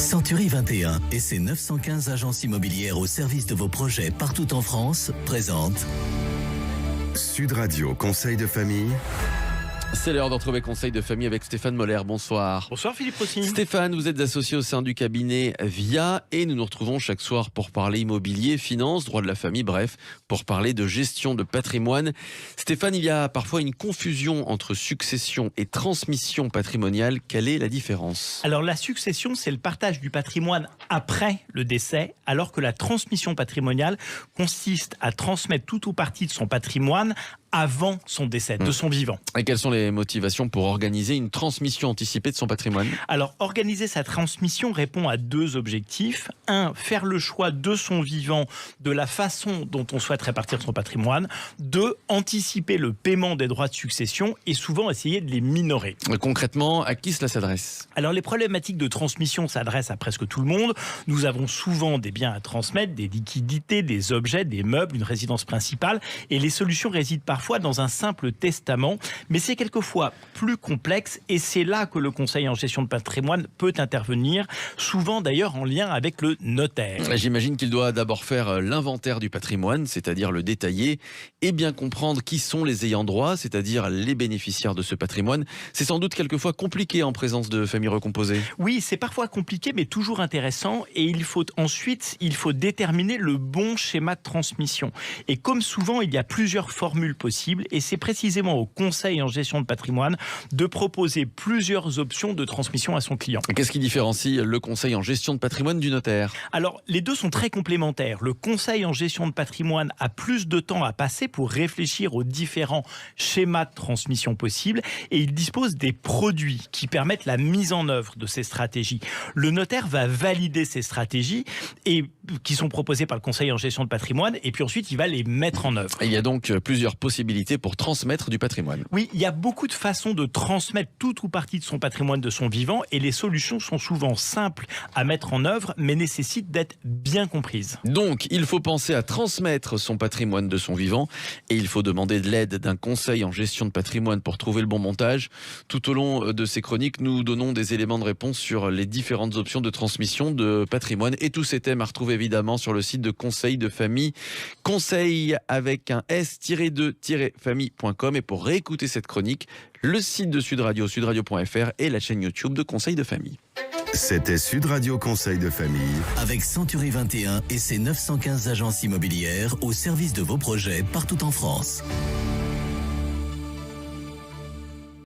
Century 21 et ses 915 agences immobilières au service de vos projets partout en France présentent Sud Radio Conseil de famille. C'est l'heure de retrouver Conseil de famille avec Stéphane Moller. Bonsoir. Bonsoir Philippe Rossi. Stéphane, vous êtes associé au sein du cabinet VIA et nous nous retrouvons chaque soir pour parler immobilier, finance, droit de la famille, bref, pour parler de gestion de patrimoine. Stéphane, il y a parfois une confusion entre succession et transmission patrimoniale. Quelle est la différence ? Alors la succession, c'est le partage du patrimoine après le décès, alors que la transmission patrimoniale consiste à transmettre tout ou partie de son patrimoine avant son décès, de son vivant. Et quelles sont les motivations pour organiser une transmission anticipée de son patrimoine ? Alors, organiser sa transmission répond à deux objectifs. Un, faire le choix de son vivant de la façon dont on souhaite répartir son patrimoine. Deux, anticiper le paiement des droits de succession et souvent essayer de les minorer. Concrètement, à qui cela s'adresse ? Alors, les problématiques de transmission s'adressent à presque tout le monde. Nous avons souvent des biens à transmettre, des liquidités, des objets, des meubles, une résidence principale. Et les solutions résident parfois dans un simple testament, mais c'est quelquefois plus complexe et c'est là que le conseil en gestion de patrimoine peut intervenir, souvent d'ailleurs en lien avec le notaire. J'imagine qu'il doit d'abord faire l'inventaire du patrimoine, c'est-à-dire le détailler, et bien comprendre qui sont les ayants droit, c'est-à-dire les bénéficiaires de ce patrimoine. C'est sans doute quelquefois compliqué en présence de familles recomposées. Oui, c'est parfois compliqué, mais toujours intéressant, et il faut déterminer le bon schéma de transmission. Et comme souvent, il y a plusieurs formules possibles, et c'est précisément au conseil en gestion de patrimoine de proposer plusieurs options de transmission à son client. Qu'est-ce qui différencie le conseil en gestion de patrimoine du notaire ? Alors, les deux sont très complémentaires. Le conseil en gestion de patrimoine a plus de temps à passer pour réfléchir aux différents schémas de transmission possibles et il dispose des produits qui permettent la mise en œuvre de ces stratégies. Le notaire va valider ces stratégies et qui sont proposées par le conseil en gestion de patrimoine et puis ensuite il va les mettre en œuvre. Il y a donc plusieurs possibilités pour transmettre du patrimoine. Oui, il y a beaucoup de façons de transmettre toute ou partie de son patrimoine de son vivant et les solutions sont souvent simples à mettre en œuvre mais nécessitent d'être bien comprises. Donc, il faut penser à transmettre son patrimoine de son vivant et il faut demander de l'aide d'un conseil en gestion de patrimoine pour trouver le bon montage. Tout au long de ces chroniques, nous donnons des éléments de réponse sur les différentes options de transmission de patrimoine et tous ces thèmes à retrouver évidemment sur le site de Conseil de famille, conseil avec un s-2-famille.com et pour réécouter cette chronique, le site de Sud Radio, sudradio.fr et la chaîne YouTube de Conseil de famille. C'était Sud Radio Conseil de famille. avec Century 21 et ses 915 agences immobilières au service de vos projets partout en France.